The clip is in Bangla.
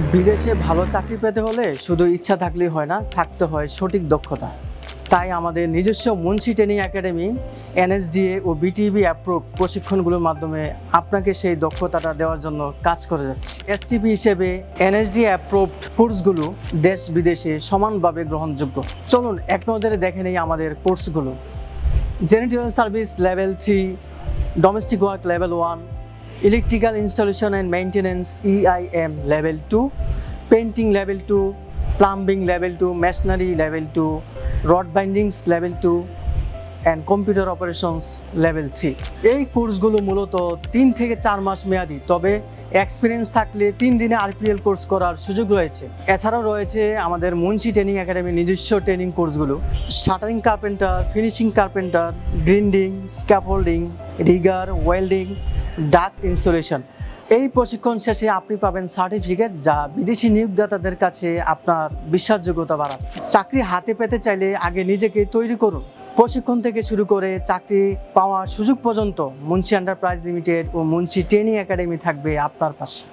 বিদেশে ভালো চাকরি পেতে হলে শুধু ইচ্ছা থাকলেই হয় না, থাকতে হয় সঠিক দক্ষতা। তাই আমাদের নিজস্ব মুন্সি ট্রেনিং একাডেমি এনএসডিএ ও বিটিবি অ্যাপ্রুভ প্রশিক্ষণগুলোর মাধ্যমে আপনাকে সেই দক্ষতাটা দেওয়ার জন্য কাজ করে যাচ্ছে। এসটিপি হিসেবে এনএসডিএ অ্যাপ্রুভড কোর্সগুলো দেশ বিদেশে সমানভাবে গ্রহণযোগ্য। চলুন এক নজরে দেখে নেই আমাদের কোর্সগুলো। Janitorial service level 3, domestic work level 1, electrical installation and maintenance EIM level 2, painting level 2, plumbing level 2, masonry level 2, rod bindings level 2 and computer operations level 3। এই কোর্সগুলো মূলত 3 থেকে 4 মাস মেয়াদি, তবে এক্সপিরিয়েন্স থাকলে 3 দিনে RPL কোর্স করার সুযোগ রয়েছে। এছাড়াও রয়েছে আমাদের মুন্সি ট্রেনিং একাডেমির নিজস্ব ট্রেনিং কোর্সগুলো: shuttering carpenter, finishing carpenter, grinding, scaffolding, rigger, welding, duct installation. এই প্রশিক্ষণ শেষে আপনি পাবেন সার্টিফিকেট, যা বিদেশি নিয়োগদাতাদের কাছে আপনার বিশ্বাসযোগ্যতা বাড়াবে। চাকরি হাতে পেতে চাইলে আগে নিজেকে তৈরি করুন। প্রশিক্ষণ থেকে শুরু করে চাকরি পাওয়ার সুযোগ পর্যন্ত মুন্সি এন্টারপ্রাইজ লিমিটেড ও মুন্সি ট্রেনিং একাডেমি থাকবে আপনার পাশে।